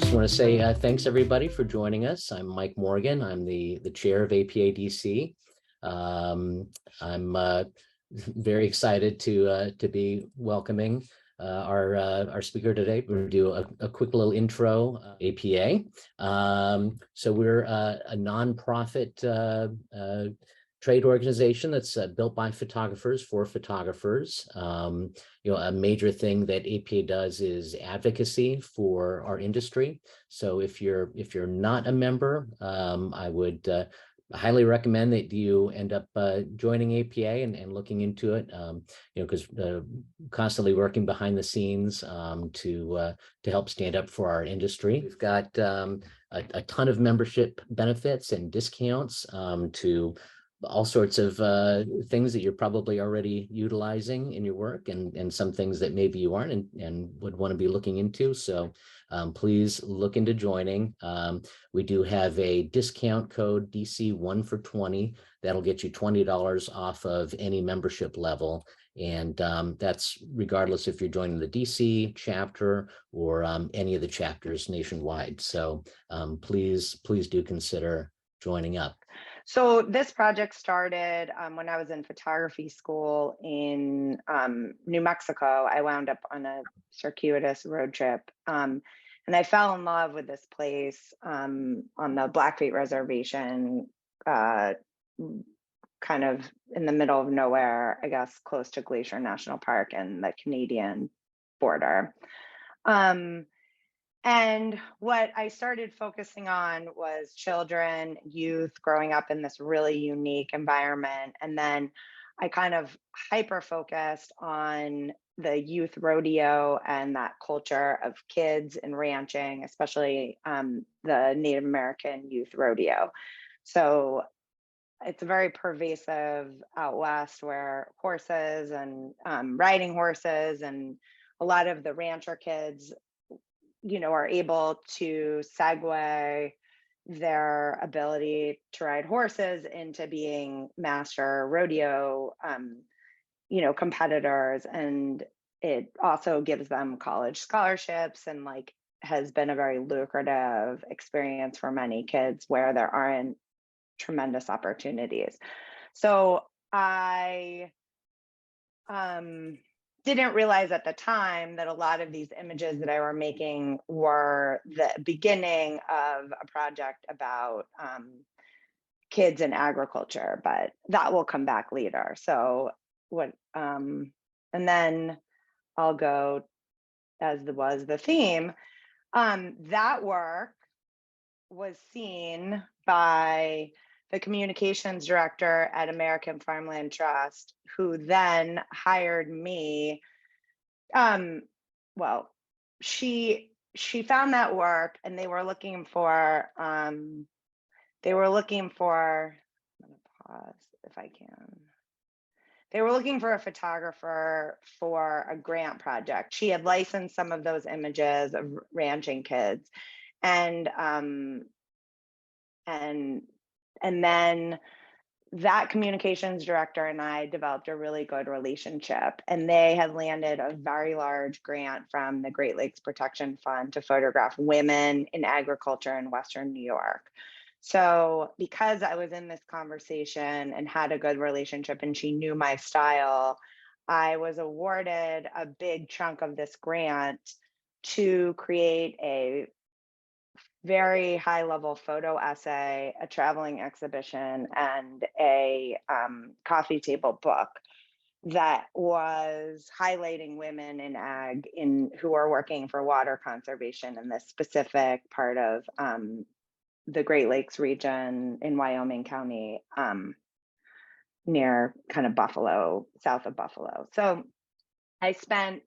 just want to say thanks everybody for joining us. I'm Mike Morgan. I'm the chair of APA-DC. I'm very excited to be welcoming our speaker today. We're going to do a quick little intro. APA. So we're a nonprofit trade organization that's built by photographers for photographers. A major thing that APA does is advocacy for our industry. So if you're not a member, I would highly recommend that you end up joining APA and looking into it. Because constantly working behind the scenes to help stand up for our industry. We've got a ton of membership benefits and discounts to all sorts of things that you're probably already utilizing in your work, and some things that maybe you aren't and would want to be looking into. So please look into joining. We do have a discount code DC1 for 20 that'll get you $20 off of any membership level. And that's regardless if you're joining the DC chapter or any of the chapters nationwide. So please do consider joining up. So this project started when I was in photography school in New Mexico. I wound up on a circuitous road trip, and I fell in love with this place on the Blackfeet Reservation, kind of in the middle of nowhere, I guess, close to Glacier National Park and the Canadian border. And what I started focusing on was children, youth growing up in this really unique environment. And then I kind of hyper-focused on the youth rodeo and that culture of kids and ranching, especially the Native American youth rodeo. So it's very pervasive out west, where horses and riding horses, and a lot of the rancher kids are able to segue their ability to ride horses into being master rodeo, competitors. And it also gives them college scholarships, and has been a very lucrative experience for many kids where there aren't tremendous opportunities. So I didn't realize at the time that a lot of these images that I were making were the beginning of a project about kids in agriculture, but that will come back later. So and then I'll go as was the theme. That work was seen by the communications director at American Farmland Trust, who then hired me. Well, she found that work, and they were looking for, I'm gonna pause if I can. They were looking for a photographer for a grant project. She had licensed some of those images of ranching kids, and then that communications director and I developed a really good relationship, and they had landed a very large grant from the Great Lakes Protection Fund to photograph women in agriculture in Western New York. So because I was in this conversation and had a good relationship, and she knew my style, I was awarded a big chunk of this grant to create a very high level photo essay, a traveling exhibition, and a coffee table book that was highlighting women in ag who are working for water conservation in this specific part of the Great Lakes region in Wyoming County, near kind of Buffalo, south of Buffalo. So I spent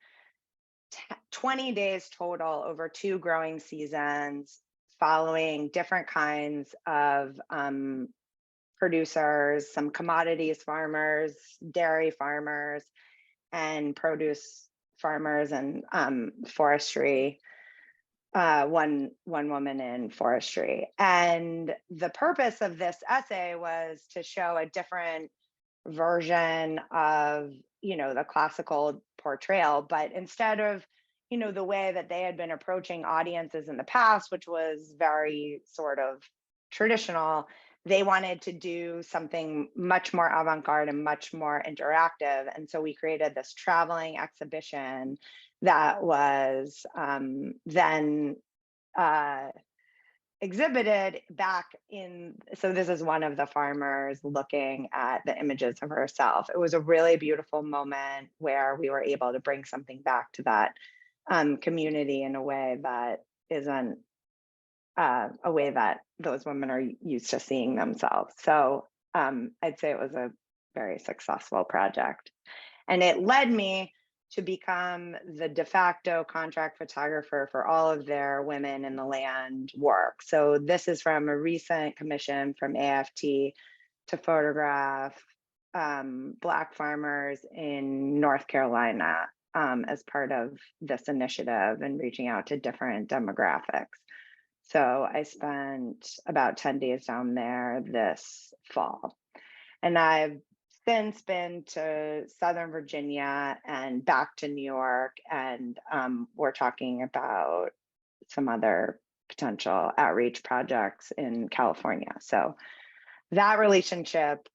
20 days total over 2 growing seasons, following different kinds of producers, some commodities farmers, dairy farmers, and produce farmers, and forestry, one woman in forestry. And the purpose of this essay was to show a different version of, the classical portrayal, but instead of the way that they had been approaching audiences in the past, which was very sort of traditional. They wanted to do something much more avant-garde and much more interactive. And so we created this traveling exhibition that was then exhibited back in. So this is one of the farmers looking at the images of herself. It was a really beautiful moment where we were able to bring something back to that community in a way that isn't a way that those women are used to seeing themselves. So I'd say it was a very successful project. And it led me to become the de facto contract photographer for all of their Women in the Land work. So this is from a recent commission from AFT to photograph Black farmers in North Carolina as part of this initiative and reaching out to different demographics. So I spent about 10 days down there this fall. And I've since been to Southern Virginia and back to New York. And we're talking about some other potential outreach projects in California. So that relationship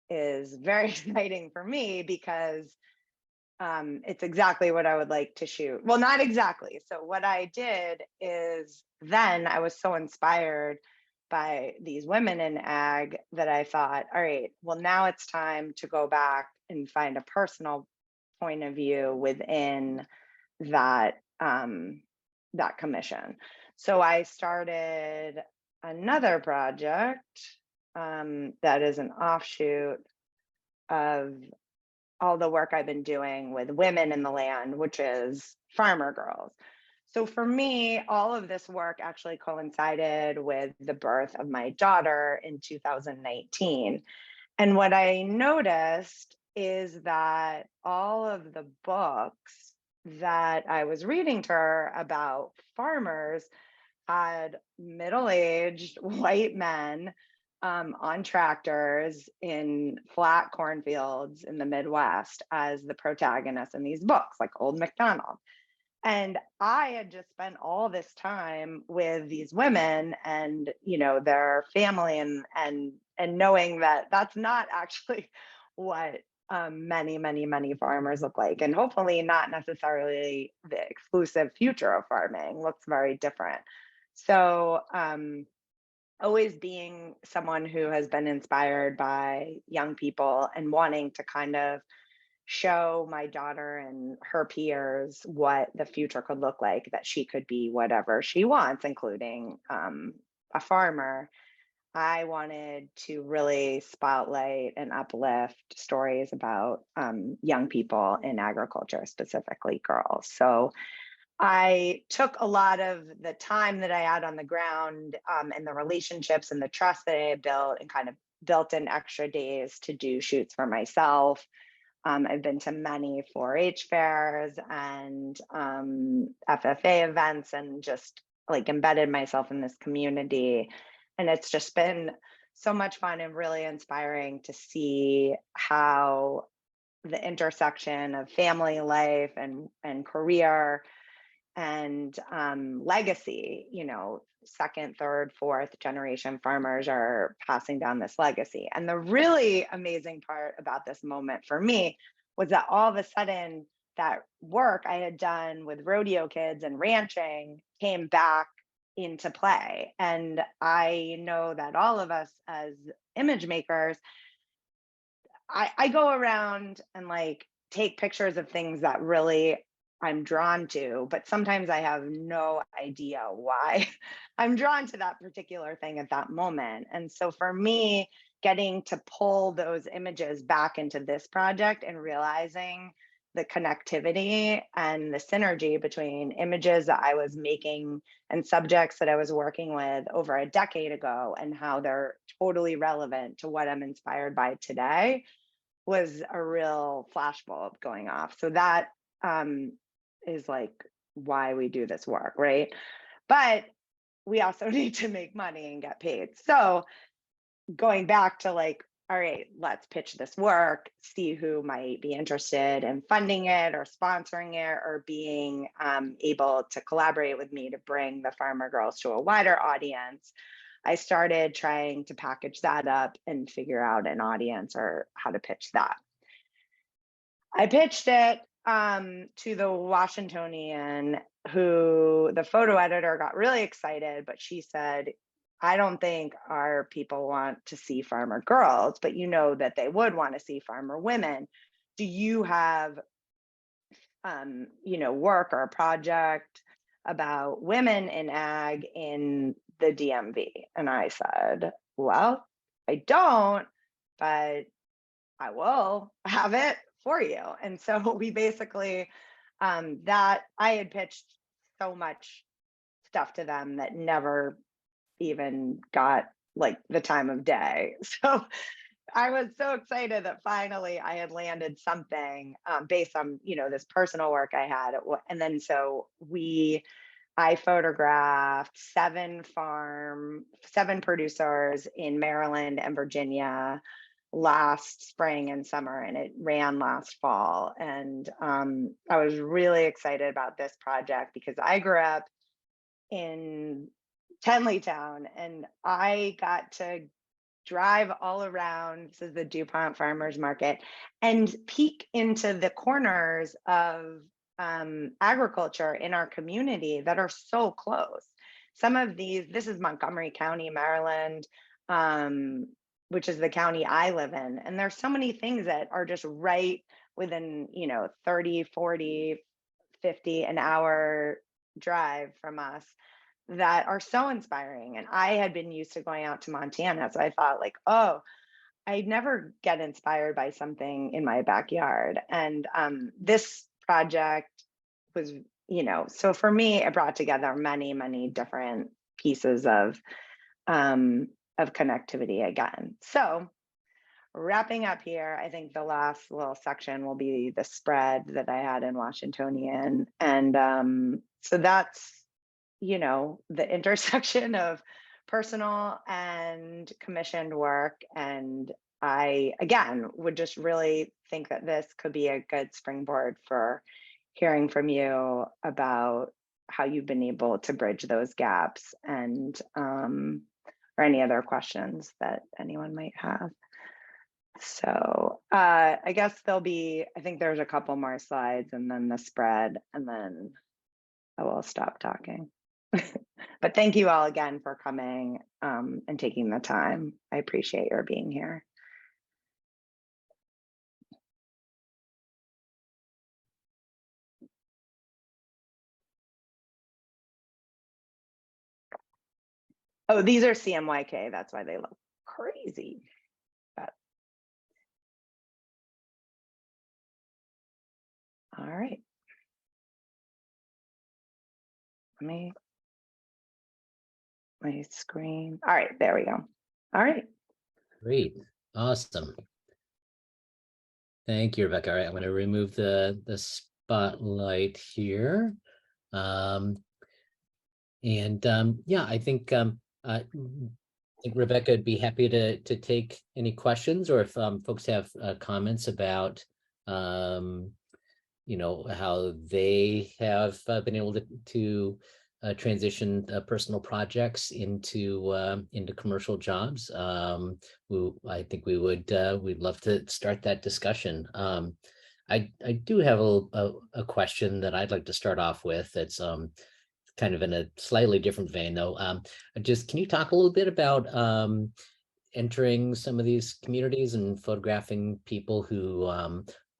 is very exciting for me because it's exactly what I would like to shoot. Well, not exactly. So what I did is then I was so inspired by these women in ag that I thought, all right, well, now it's time to go back and find a personal point of view within that that commission. So I started another project that is an offshoot of all the work I've been doing with Women in the Land, which is Farmer Girls. So for me, all of this work actually coincided with the birth of my daughter in 2019. And what I noticed is that all of the books that I was reading to her about farmers had middle-aged white men on tractors in flat cornfields in the Midwest as the protagonists in these books, like Old MacDonald. And I had just spent all this time with these women and, their family and knowing that that's not actually what many farmers look like. And hopefully not necessarily the exclusive future of farming looks very different. So, always being someone who has been inspired by young people and wanting to kind of show my daughter and her peers what the future could look like, that she could be whatever she wants, including a farmer. I wanted to really spotlight and uplift stories about young people in agriculture, specifically girls. So I took a lot of the time that I had on the ground and the relationships and the trust that I had built and kind of built in extra days to do shoots for myself. I've been to many 4-H fairs and FFA events and just like embedded myself in this community. And it's just been so much fun and really inspiring to see how the intersection of family life and career and legacy, second, third, fourth generation farmers are passing down this legacy. And the really amazing part about this moment for me was that all of a sudden that work I had done with rodeo kids and ranching came back into play. And I know that all of us as image makers, I go around and like take pictures of things that really I'm drawn to, but sometimes I have no idea why I'm drawn to that particular thing at that moment. And so for me, getting to pull those images back into this project and realizing the connectivity and the synergy between images that I was making and subjects that I was working with over a decade ago and how they're totally relevant to what I'm inspired by today was a real flashbulb going off. So that is like why we do this work, right? But we also need to make money and get paid. So going back to like all right, let's pitch this work, see who might be interested in funding it or sponsoring it or being able to collaborate with me to bring the farmer girls to a wider audience. I started trying to package that up and figure out an audience or how to pitch that. I pitched it to the Washingtonian, who the photo editor got really excited, but she said, I don't think our people want to see farmer girls, but you know that they would want to see farmer women. Do you have, work or a project about women in ag in the DMV? And I said, well, I don't, but I will have it for you. And so we basically, that I had pitched so much stuff to them that never even got like the time of day. So I was so excited that finally I had landed something based on, this personal work I had. And then I photographed 7 producers in Maryland and Virginia last spring and summer, and it ran last fall. And I was really excited about this project because I grew up in Tenleytown and I got to drive all around. This is the DuPont Farmers Market, and peek into the corners of agriculture in our community that are so close. Some of these, this is Montgomery County, Maryland, which is the county I live in. And there's so many things that are just right within, 30, 40, 50 an hour drive from us that are so inspiring. And I had been used to going out to Montana. So I thought like, oh, I never get inspired by something in my backyard. And this project was, so for me, it brought together many, many different pieces of connectivity again. So wrapping up here, I think the last little section will be the spread that I had in Washingtonian. And so that's, the intersection of personal and commissioned work. And I, again, would just really think that this could be a good springboard for hearing from you about how you've been able to bridge those gaps and or any other questions that anyone might have. So I guess I think there's a couple more slides and then the spread, and then I will stop talking. But thank you all again for coming and taking the time. I appreciate your being here. Oh, these are CMYK. That's why they look crazy. But all right. My screen. All right, there we go. All right. Great. Awesome. Thank you, Rebecca. All right, I'm going to remove the spotlight here. Yeah, I think Rebecca would be happy to take any questions, or if folks have comments about how they have been able to transition personal projects into commercial jobs. I think we'd love to start that discussion. I do have a question that I'd like to start off with. That's kind of in a slightly different vein, though. Can you talk a little bit about entering some of these communities and photographing people who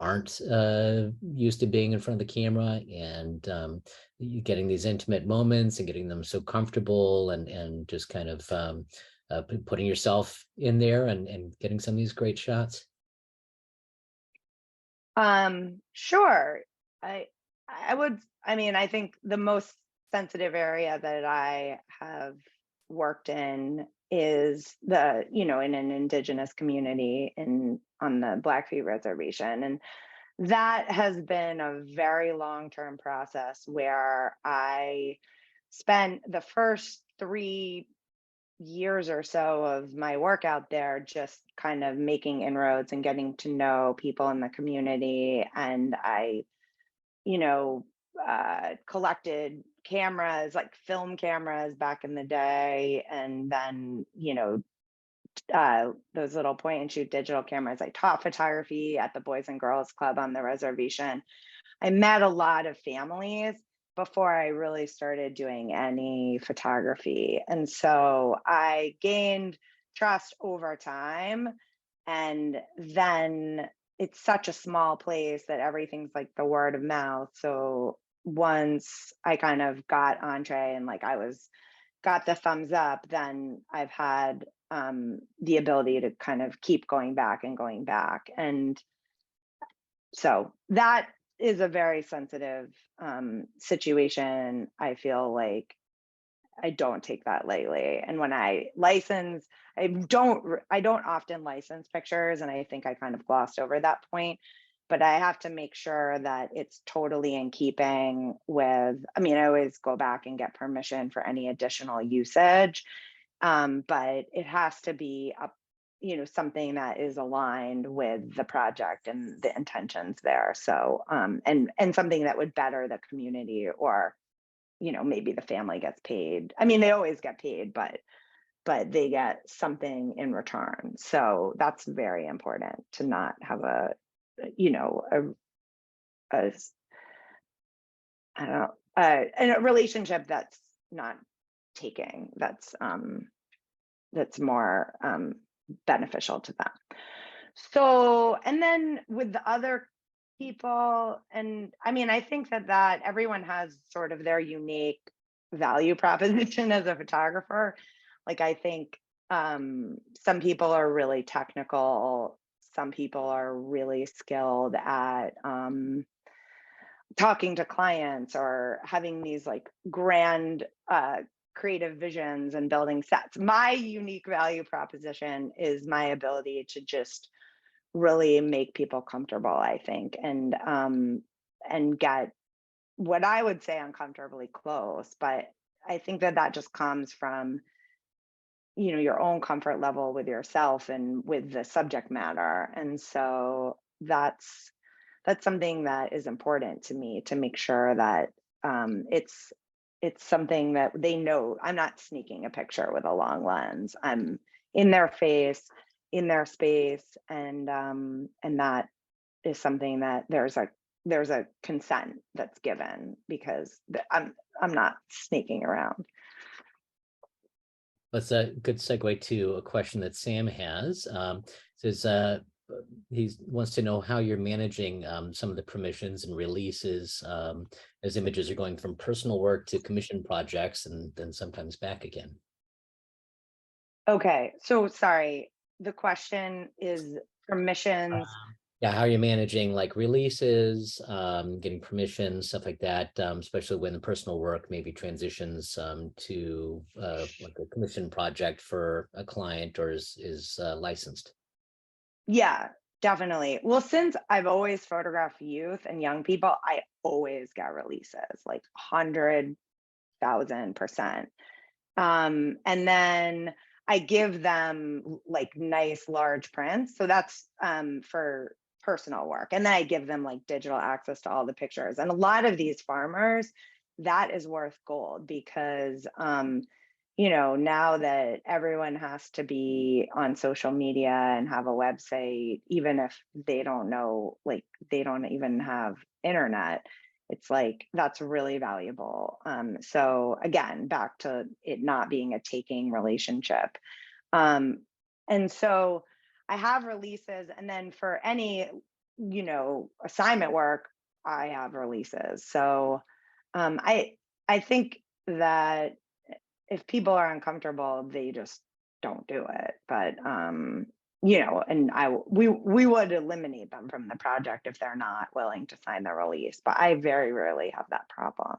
aren't used to being in front of the camera, and getting these intimate moments and getting them so comfortable, and just kind of putting yourself in there and getting some of these great shots? Sure. I think the most sensitive area that I have worked in is in an indigenous community on the Blackfeet Reservation. And that has been a very long-term process where I spent the first 3 years or so of my work out there, just kind of making inroads and getting to know people in the community. And I, you know, collected cameras, like film cameras back in the day. And then, those little point and shoot digital cameras. I taught photography at the Boys and Girls Club on the reservation. I met a lot of families before I really started doing any photography. And so I gained trust over time. And then it's such a small place that everything's like the word of mouth. So once I kind of got entree and like got the thumbs up, then I've had the ability to kind of keep going back and going back. And so that is a very sensitive situation. I feel like I don't take that lightly. And when I license, I don't often license pictures, and I think I kind of glossed over that point. But I have to make sure that it's totally in keeping with, I mean, I always go back and get permission for any additional usage. But it has to be something that is aligned with the project and the intentions there. So and something that would better the community, or maybe the family gets paid. I mean, they always get paid, but they get something in return. So that's very important, to not have a you know a I don't know, a relationship that's not taking, that's more beneficial to them. So, and then with the other people, and I mean, I think that everyone has sort of their unique value proposition as a photographer. Like, I think some people are really technical, some people are really skilled at talking to clients or having these like grand creative visions and building sets. My unique value proposition is my ability to just really make people comfortable, I think, and get what I would say uncomfortably close. But I think that just comes from your own comfort level with yourself and with the subject matter. And so that's something that is important to me, to make sure that it's something that they know. I'm not sneaking a picture with a long lens. I'm in their face, in their space, and that is something that there's a consent that's given, because I'm not sneaking around. That's a good segue to a question that Sam has. Says he wants to know how you're managing some of the permissions and releases as images are going from personal work to commission projects and then sometimes back again. Okay, so sorry. The question is permissions. Yeah, how you're managing like releases, getting permissions, stuff like that, especially when the personal work maybe transitions to like a commission project for a client or is licensed. Yeah, definitely. Well, since I've always photographed youth and young people, I always get releases, like 100,000%. And then I give them like nice large prints. So that's for personal work. And then I give them like digital access to all the pictures. And a lot of these farmers, that is worth gold, because now that everyone has to be on social media and have a website, even if they don't know, like they don't even have internet, it's like that's really valuable. So again, back to it not being a taking relationship. And so I have releases, and then for any assignment work, I have releases. So I think that if people are uncomfortable, they just don't do it. But and we would eliminate them from the project if they're not willing to sign the release. But I very rarely have that problem.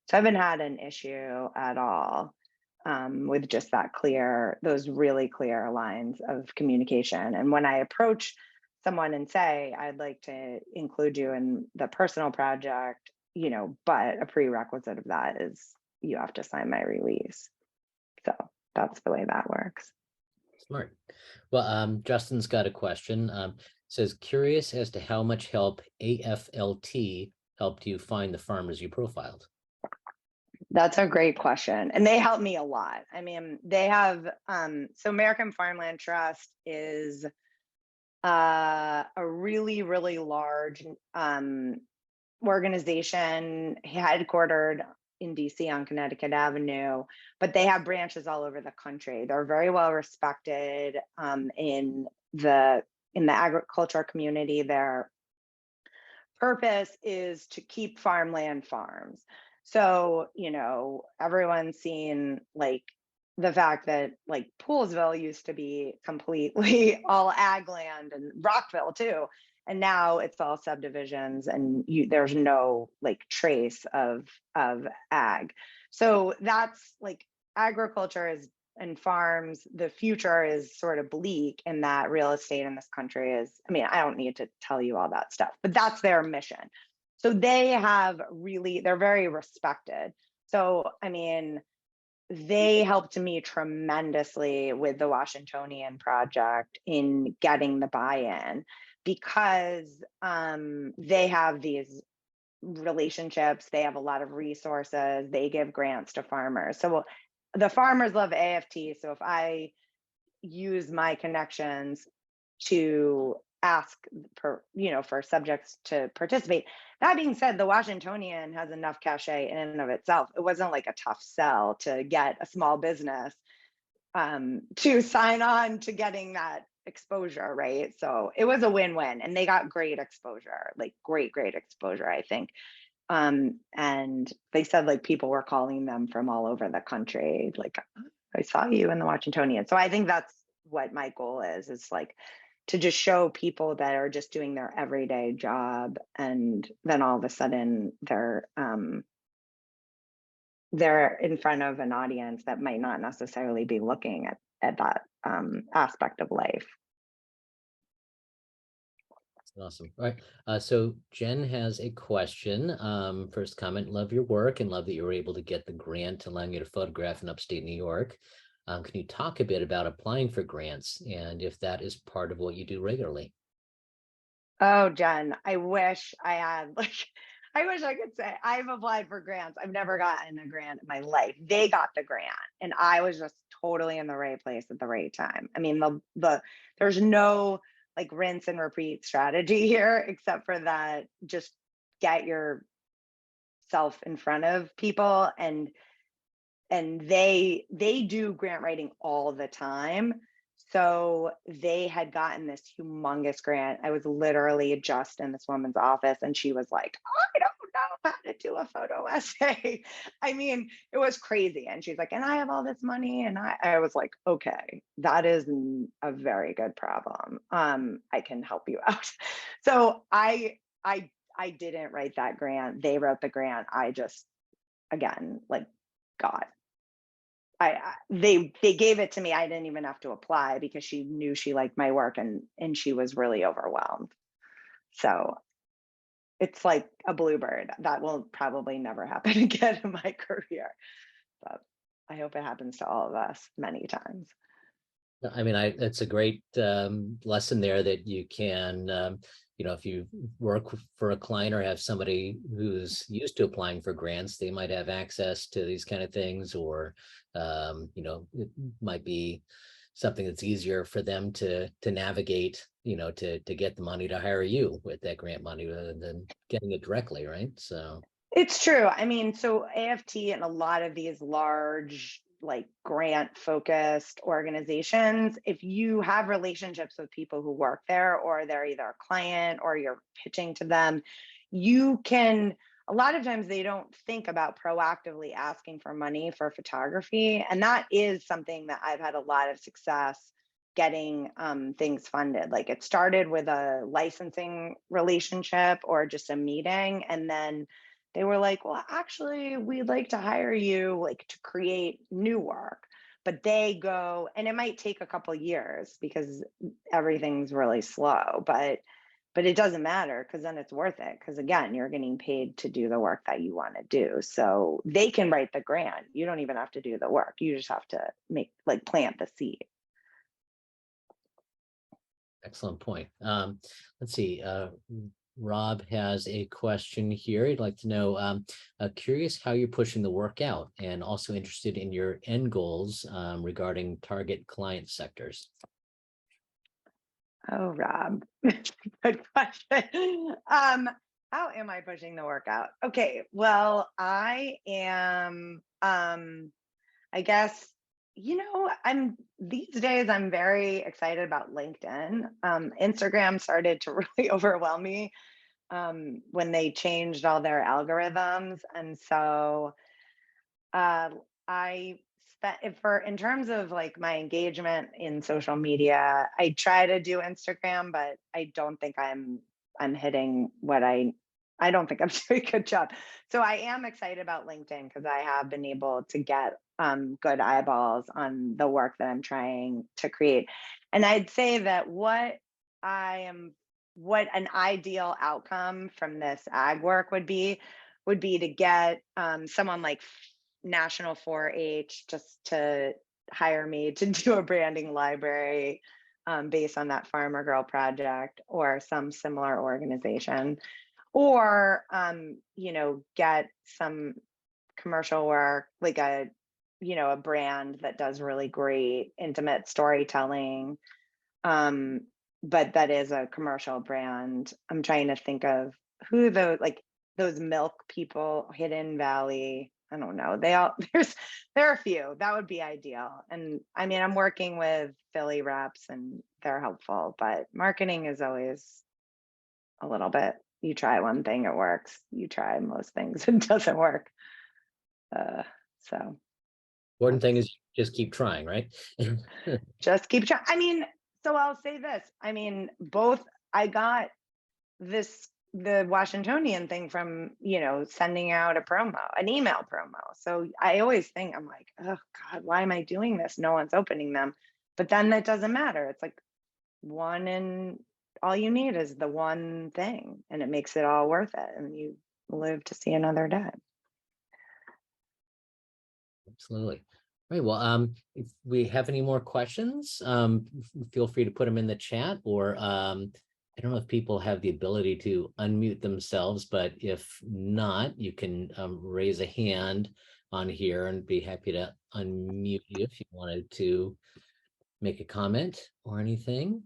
So I haven't had an issue at all with just those really clear lines of communication. And when I approach someone and say, I'd like to include you in the personal project, but a prerequisite of that is you have to sign my release. So that's the way that works. Smart. Well, Justin's got a question. Says, curious as to how much help AFLT helped you find the farmers you profiled. That's a great question. And they helped me a lot. I mean, they have, so American Farmland Trust is a really, really large organization headquartered in DC on Connecticut Avenue, but they have branches all over the country. They're very well respected in the agriculture community. Their purpose is to keep farmland farms. So, everyone's seen like the fact that like Poolsville used to be completely all ag land, and Rockville too. And now it's all subdivisions, and there's no like trace of ag. So that's like agriculture is and farms, the future is sort of bleak in that real estate in this country is, I mean, I don't need to tell you all that stuff, but that's their mission. So they're very respected. So, I mean, they helped me tremendously with the Washingtonian project in getting the buy-in, because they have these relationships, they have a lot of resources, they give grants to farmers. So the farmers love AFT. So if I use my connections to ask for subjects to participate. That being said, the Washingtonian has enough cachet in and of itself. It wasn't like a tough sell to get a small business to sign on to getting that exposure, right? So it was a win-win, and they got great exposure, like great exposure, I think. And they said like people were calling them from all over the country, like, I saw you in the Washingtonian. So I think that's what my goal is like to just show people that are just doing their everyday job, and then all of a sudden they're in front of an audience that might not necessarily be looking at that aspect of life. Awesome. All right. So Jen has a question. First comment, love your work and love that you were able to get the grant allowing you to photograph in upstate New York. Can you talk a bit about applying for grants and if that is part of what you do regularly? Oh, Jen, I wish I had I wish I could say I've applied for grants. I've never gotten a grant in my life. They got the grant, and I was just totally in the right place at the right time. I mean, there's no like rinse and repeat strategy here, except for that just get yourself in front of people, and they do grant writing all the time. So they had gotten this humongous grant. I was literally just in this woman's office, and she was like, I don't know how to do a photo essay. I mean, it was crazy. And she's like, and I have all this money. And I was like, okay, that is a very good problem. I can help you out. So I didn't write that grant. They wrote the grant. I just, again, like, God, they gave it to me. I didn't even have to apply because she knew she liked my work, and she was really overwhelmed. So it's like a bluebird. That will probably never happen again in my career, but I hope it happens to all of us many times. I mean, it's a great lesson there that you can, if you work for a client or have somebody who's used to applying for grants, they might have access to these kind of things, or, it might be something that's easier for them to navigate, to get the money to hire you with that grant money rather than getting it directly, right? So it's true. I mean, so AFT and a lot of these large, like grant focused organizations, if you have relationships with people who work there, or they're either a client or you're pitching to them, you can, a lot of times they don't think about proactively asking for money for photography. And that is something that I've had a lot of success getting things funded. Like it started with a licensing relationship or just a meeting, and then they were like, well, actually, we'd like to hire you like to create new work. But they go, and it might take a couple years because everything's really slow, but but it doesn't matter because then it's worth it. Because again, you're getting paid to do the work that you want to do. So they can write the grant. You don't even have to do the work. You just have to plant the seed. Excellent point. Let's see. Rob has a question here. He'd like to know, curious how you're pushing the work out, and also interested in your end goals regarding target client sectors. Oh, Rob, good question. How am I pushing the work out? Okay, well, I am, I guess, these days I'm very excited about LinkedIn. Instagram started to really overwhelm me when they changed all their algorithms. And so I in terms of like my engagement in social media, I try to do Instagram, but I don't think I'm hitting what I don't think I'm doing a good job. So I am excited about LinkedIn because I have been able to get good eyeballs on the work that I'm trying to create. And I'd say that what an ideal outcome from this ag work would be to get someone like National 4-H just to hire me to do a branding library based on that Farmer Girl project or some similar organization, or get some commercial work like a brand that does really great intimate storytelling, but that is a commercial brand. I'm trying to think of who those milk people, Hidden Valley. I don't know. There are a few. That would be ideal. And I mean, I'm working with Philly reps and they're helpful, but marketing is always a little bit, you try one thing, it works. You try most things, it doesn't work. So Important thing is just keep trying, right? just keep trying. I mean, so I'll say this. I mean, I got the Washingtonian thing from, sending out an email promo. So I always think, I'm like, oh God, why am I doing this? No one's opening them. But then that doesn't matter. It's like one, and all you need is the one thing, and it makes it all worth it. And you live to see another day. Absolutely. Right. Well, if we have any more questions, feel free to put them in the chat, or I don't know if people have the ability to unmute themselves, but if not, you can raise a hand on here and be happy to unmute you if you wanted to make a comment or anything.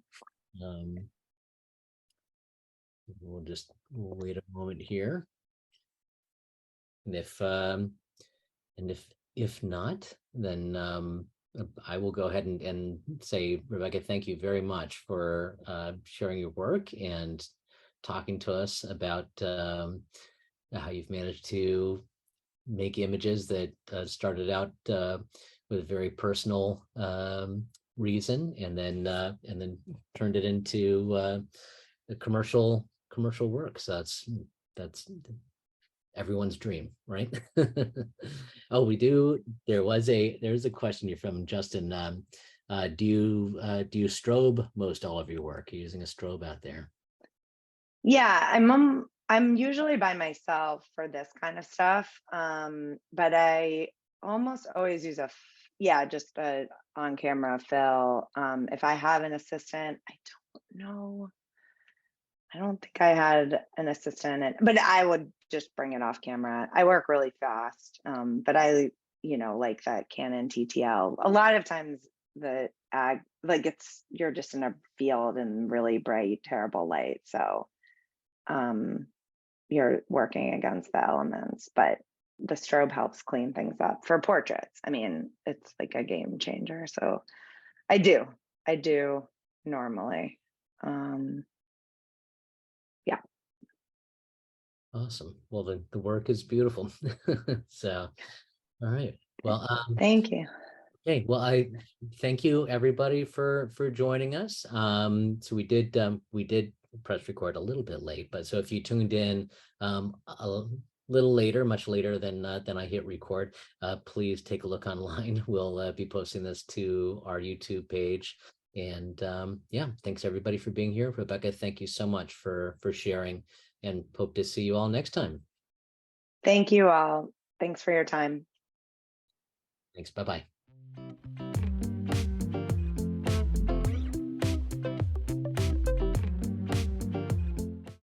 We'll wait a moment here. And if not, then I will go ahead and say, Rebecca, thank you very much for sharing your work and talking to us about how you've managed to make images that started out with a very personal reason, and then turned it into a commercial work. So that's everyone's dream, right? Oh, there's a question here from Justin. Do you strobe most all of your work? Are you using a strobe out there? Yeah, I'm usually by myself for this kind of stuff. But I almost always use just a on-camera fill. If I have an assistant, I don't know. I don't think I had an assistant, but I would just bring it off camera. I work really fast, but I, like that Canon TTL. A lot of times the ag, you're just in a field in really bright, terrible light. So you're working against the elements, but the strobe helps clean things up for portraits. I mean, it's like a game changer. So I do normally. Yeah. Awesome. Well, the work is beautiful. So, all right. Well, Thank you. okay. Well, I thank you everybody for joining us. So we did press record a little bit late, but so if you tuned in a little later, much later than I hit record, please take a look online. We'll be posting this to our YouTube page And yeah, thanks everybody for being here. Rebecca, thank you so much for sharing, and hope to see you all next time. Thank you all. Thanks for your time. Thanks. Bye-bye.